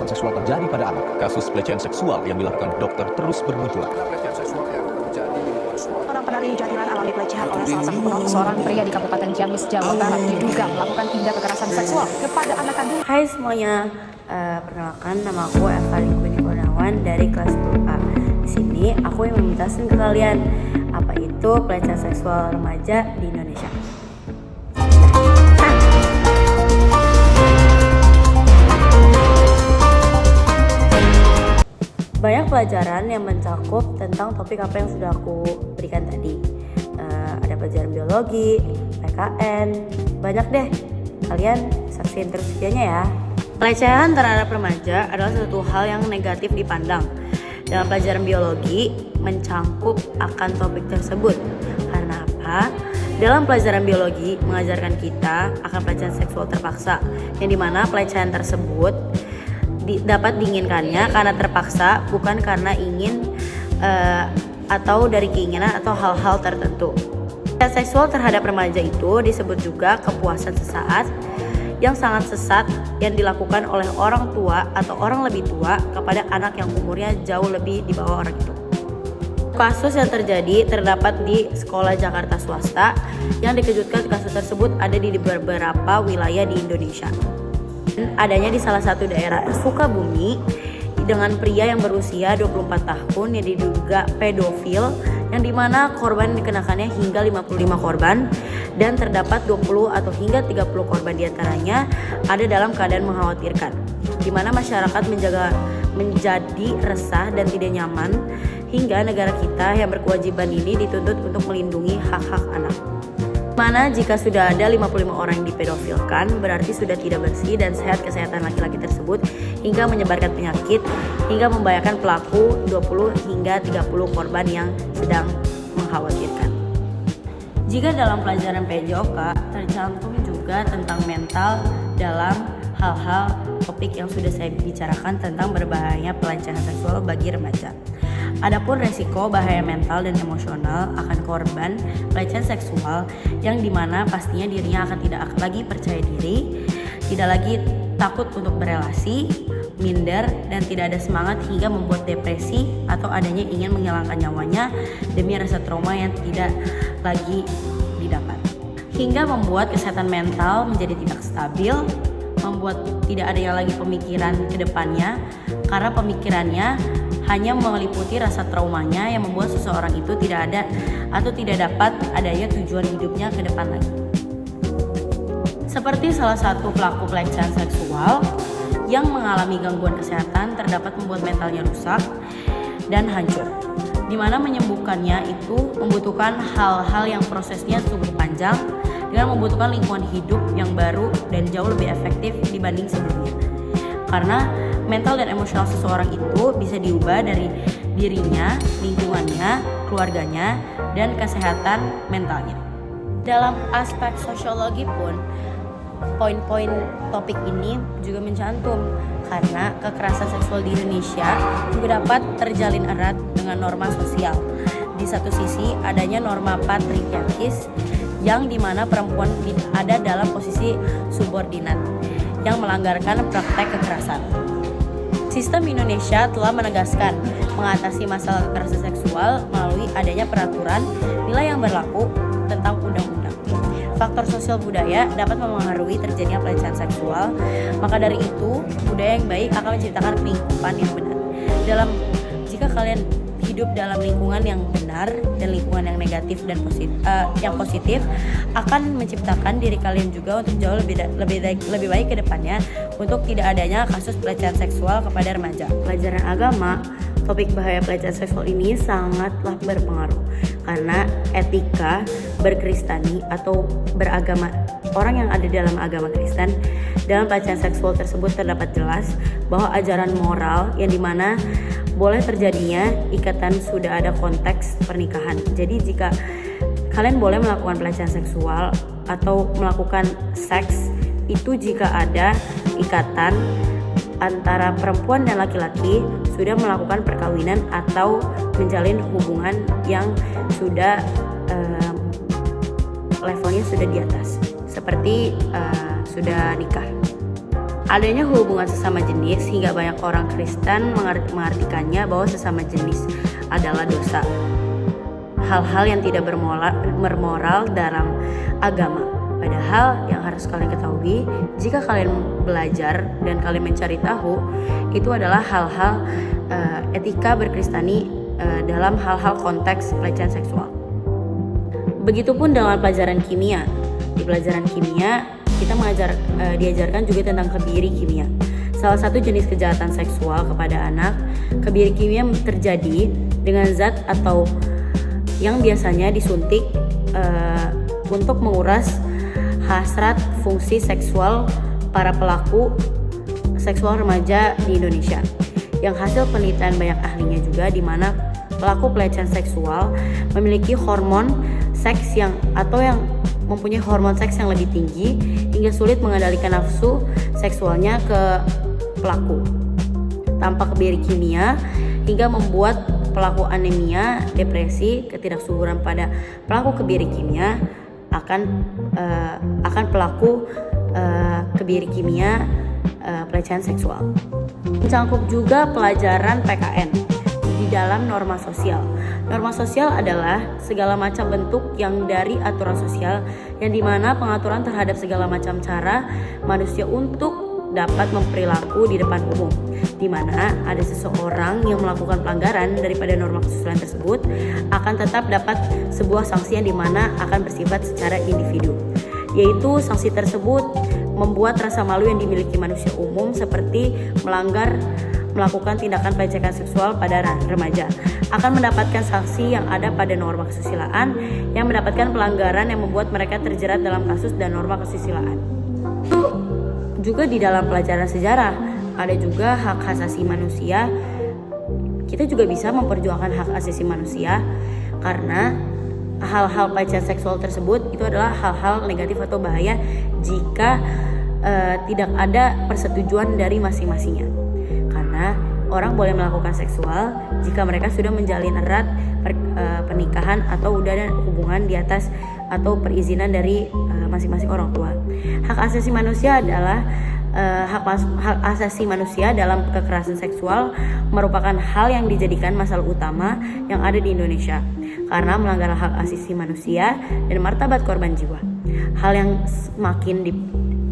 kekerasan seksual terjadi pada anak. Kasus pelecehan seksual yang dilakukan dokter terus bermunculan. Orang penari Jatilan alami pelecehan oleh salah satu penonton. Seorang pria di Kabupaten Ciamis, Jawa Barat diduga melakukan tindak kekerasan seksual kepada anak kandung. Hai semuanya, perkenalkan nama aku Eva Liquini Kurniawan dari kelas 10A. Di sini aku yang menjelaskan ke kalian apa itu pelecehan seksual remaja di Indonesia. Banyak pelajaran yang mencakup tentang topik apa yang sudah aku berikan tadi. Ada pelajaran biologi, PKN, banyak deh. Kalian saksiin terus videonya ya. Pelecehan terhadap remaja adalah suatu hal yang negatif dipandang. Dalam pelajaran biologi mencangkup akan topik tersebut. Karena apa? Dalam pelajaran biologi mengajarkan kita akan pelecehan seksual terpaksa, yang dimana pelecehan tersebut dapat diinginkannya karena terpaksa, bukan karena ingin atau dari keinginan atau hal-hal tertentu. Pelecehan seksual terhadap remaja itu disebut juga kepuasan sesaat yang sangat sesat yang dilakukan oleh orang tua atau orang lebih tua kepada anak yang umurnya jauh lebih di bawah orang itu. Kasus yang terjadi terdapat di sekolah Jakarta swasta yang dikejutkan kasus tersebut ada di beberapa wilayah di Indonesia. Adanya di salah satu daerah Sukabumi dengan pria yang berusia 24 tahun yang diduga pedofil, yang dimana korban dikenakannya hingga 55 korban dan terdapat 20 atau hingga 30 korban diantaranya ada dalam keadaan mengkhawatirkan, dimana masyarakat menjadi resah dan tidak nyaman hingga negara kita yang berkewajiban ini dituntut untuk melindungi hak-hak anak. Mana jika sudah ada 55 orang yang dipedofilkan, berarti sudah tidak bersih dan sehat kesehatan laki-laki tersebut hingga menyebarkan penyakit hingga membahayakan pelaku 20 hingga 30 korban yang sedang mengkhawatirkan. Jika dalam pelajaran PJOK tercantum juga tentang mental dalam hal-hal topik yang sudah saya bicarakan tentang berbahayanya pelecehan seksual bagi remaja. Adapun resiko bahaya mental dan emosional akan korban pelecehan seksual yang dimana pastinya dirinya akan tidak lagi percaya diri, tidak lagi takut untuk berelasi, minder dan tidak ada semangat hingga membuat depresi atau adanya ingin menghilangkan nyawanya demi rasa trauma yang tidak lagi didapat. Hingga membuat kesehatan mental menjadi tidak stabil, membuat tidak adanya lagi pemikiran ke depannya karena pemikirannya hanya meliputi rasa traumanya yang membuat seseorang itu tidak ada atau tidak dapat adanya tujuan hidupnya ke depan lagi. Seperti salah satu pelaku pelecehan seksual yang mengalami gangguan kesehatan terdapat membuat mentalnya rusak dan hancur, di mana menyembuhkannya itu membutuhkan hal-hal yang prosesnya cukup panjang dengan membutuhkan lingkungan hidup yang baru dan jauh lebih efektif dibanding sebelumnya. Karena mental dan emosional seseorang itu bisa diubah dari dirinya, lingkungannya, keluarganya, dan kesehatan mentalnya. Dalam aspek sosiologi pun, poin-poin topik ini juga mencantum karena kekerasan seksual di Indonesia juga dapat terjalin erat dengan norma sosial. Di satu sisi adanya norma patriarkis yang dimana perempuan ada dalam posisi subordinat yang melanggarkan praktek kekerasan. Sistem Indonesia telah menegaskan mengatasi masalah kekerasan seksual melalui adanya peraturan nilai yang berlaku tentang undang-undang. Faktor sosial budaya dapat mempengaruhi terjadinya pelecehan seksual. Maka dari itu, budaya yang baik akan menciptakan lingkungan yang benar. Jika kalian hidup dalam lingkungan yang benar dan lingkungan yang negatif dan positif akan menciptakan diri kalian juga untuk jauh lebih baik ke depannya untuk tidak adanya kasus pelecehan seksual kepada remaja. Pelajaran agama, topik bahaya pelecehan seksual ini sangatlah berpengaruh karena etika berkristani atau beragama orang yang ada dalam agama Kristen dalam pelecehan seksual tersebut terdapat jelas bahwa ajaran moral yang dimana boleh terjadinya ikatan sudah ada konteks pernikahan. Jadi jika kalian boleh melakukan pelecehan seksual atau melakukan seks itu jika ada ikatan antara perempuan dan laki-laki sudah melakukan perkawinan atau menjalin hubungan yang sudah levelnya sudah di atas, seperti sudah nikah. Adanya hubungan sesama jenis hingga banyak orang Kristen mengartikannya bahwa sesama jenis adalah dosa. Hal-hal yang tidak bermoral dalam agama. Padahal yang harus kalian ketahui, jika kalian belajar dan kalian mencari tahu, itu adalah hal-hal etika berkristani dalam hal-hal konteks pelecehan seksual. Begitupun dengan pelajaran kimia. Di pelajaran kimia, kita diajarkan juga tentang kebiri kimia. Salah satu jenis kejahatan seksual kepada anak, kebiri kimia terjadi dengan zat atau yang biasanya disuntik untuk menguras hasrat fungsi seksual para pelaku seksual remaja di Indonesia. Yang hasil penelitian banyak ahlinya juga, di mana pelaku pelecehan seksual memiliki hormon seks yang mempunyai hormon seks yang lebih tinggi hingga sulit mengendalikan nafsu seksualnya ke pelaku. Tanpa kebiri kimia hingga membuat pelaku anemia, depresi, ketidaksuburan pada pelaku kebiri kimia akan pelaku kebiri kimia pelecehan seksual. Mencangkup juga pelajaran PKN di dalam norma sosial. Norma sosial adalah segala macam bentuk yang dari aturan sosial yang dimana pengaturan terhadap segala macam cara manusia untuk dapat memperilaku di depan umum, di mana ada seseorang yang melakukan pelanggaran daripada norma kesusilaan tersebut akan tetap dapat sebuah sanksi yang dimana akan bersifat secara individu, yaitu sanksi tersebut membuat rasa malu yang dimiliki manusia umum seperti melakukan tindakan pelecehan seksual pada remaja akan mendapatkan sanksi yang ada pada norma kesusilaan yang mendapatkan pelanggaran yang membuat mereka terjerat dalam kasus dan norma kesusilaan. Juga di dalam pelajaran sejarah ada juga hak asasi manusia. Kita juga bisa memperjuangkan hak asasi manusia karena hal-hal pelecehan seksual tersebut itu adalah hal-hal negatif atau bahaya jika tidak ada persetujuan dari masing-masingnya. Karena orang boleh melakukan seksual jika mereka sudah menjalin erat pernikahan atau udah ada hubungan di atas atau perizinan dari masing-masing orang tua. Hak asasi manusia adalah hak asasi manusia dalam kekerasan seksual merupakan hal yang dijadikan masalah utama yang ada di Indonesia karena melanggar hak asasi manusia dan martabat korban jiwa. Hal yang semakin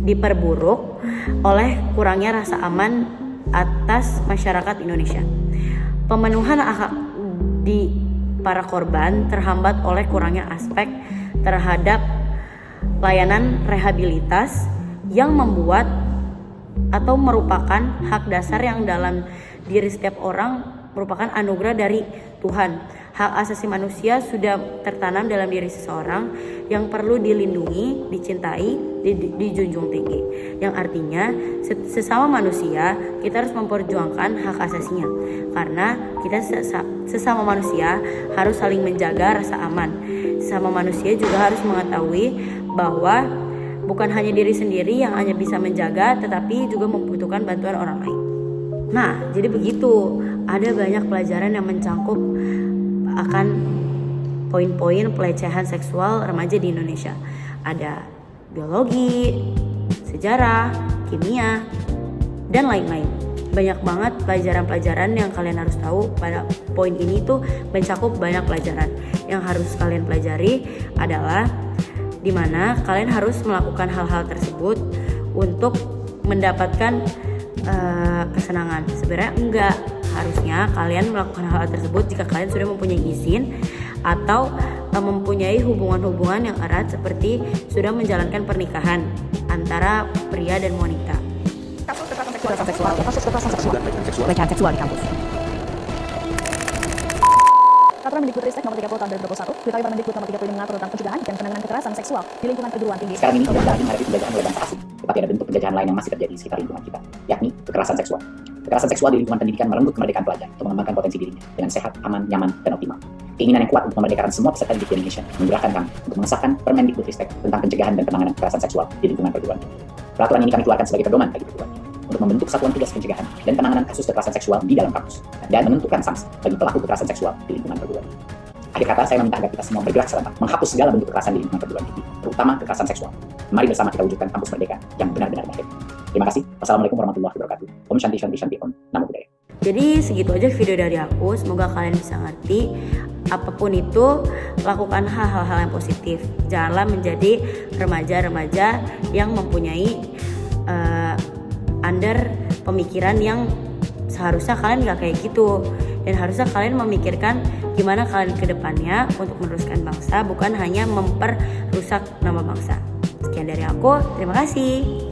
diperburuk oleh kurangnya rasa aman atas masyarakat Indonesia. Pemenuhan hak di para korban terhambat oleh kurangnya aspek terhadap layanan rehabilitas yang membuat atau merupakan hak dasar yang dalam diri setiap orang merupakan anugerah dari Tuhan. Hak asasi manusia sudah tertanam dalam diri seseorang yang perlu dilindungi, dicintai, dijunjung tinggi. Yang artinya sesama manusia kita harus memperjuangkan hak asasinya. Karena kita sesama manusia harus saling menjaga rasa aman. Sesama manusia juga harus mengetahui bahwa bukan hanya diri sendiri yang hanya bisa menjaga, tetapi juga membutuhkan bantuan orang lain. Nah, jadi begitu. Ada banyak pelajaran yang mencangkup akan poin-poin pelecehan seksual remaja di Indonesia. Ada biologi, sejarah, kimia, dan lain-lain. Banyak banget pelajaran-pelajaran yang kalian harus tahu. Pada poin ini tuh mencakup banyak pelajaran. Yang harus kalian pelajari adalah dimana kalian harus melakukan hal-hal tersebut untuk mendapatkan kesenangan. Sebenarnya enggak, harusnya kalian melakukan hal tersebut jika kalian sudah mempunyai izin atau mempunyai hubungan-hubungan yang erat seperti sudah menjalankan pernikahan antara pria dan wanita. Kasus kekerasan seksual, pelecehan seksual di kampus. Peraturan Mendikbudristek nomor 30 tahun 2021, diketahui Permendikbud nomor 30 mengatur tentang pencegahan dan penanganan kekerasan seksual di lingkungan perguruan tinggi. Sekarang ini tidak lagi menghadapi penjajahan oleh bangsa asing, tetapi ada bentuk penjajahan lain yang masih terjadi di sekitar lingkungan kita, yakni kekerasan seksual. Kekerasan seksual di lingkungan pendidikan merenggut kemerdekaan pelajar untuk mengembangkan potensi dirinya dengan sehat, aman, nyaman, dan optimal. Keinginan yang kuat untuk memerdekakan semua peserta didik di Indonesia menggerakkan kami untuk mengesahkan Permendikbudristek tentang pencegahan dan penanganan kekerasan seksual di lingkungan perguruan tinggi. Peraturan ini kami keluarkan sebagai pedoman bagi perguruan tinggi untuk membentuk satuan tugas pencegahan dan penanganan kasus kekerasan seksual di dalam kampus dan menentukan sanksi bagi pelaku kekerasan seksual di lingkungan perguruan tinggi. Akhir kata, saya meminta agar kita semua bergerak serentak menghapus segala bentuk kekerasan di lingkungan perguruan tinggi, terutama kekerasan seksual. Mari bersama kita wujudkan kampus merdeka yang benar-benar merdeka. Terima kasih. Wassalamualaikum warahmatullahi wabarakatuh. Om Shanti Shanti Shanti Om. Namo Buddhaya. Jadi segitu aja video dari aku. Semoga kalian bisa ngerti. Apapun itu, lakukan hal-hal yang positif. Janganlah menjadi remaja-remaja yang mempunyai pemikiran yang seharusnya kalian gak kayak gitu. Dan harusnya kalian memikirkan gimana kalian ke depannya untuk meneruskan bangsa, bukan hanya memperrusak nama bangsa. Sekian dari aku, terima kasih.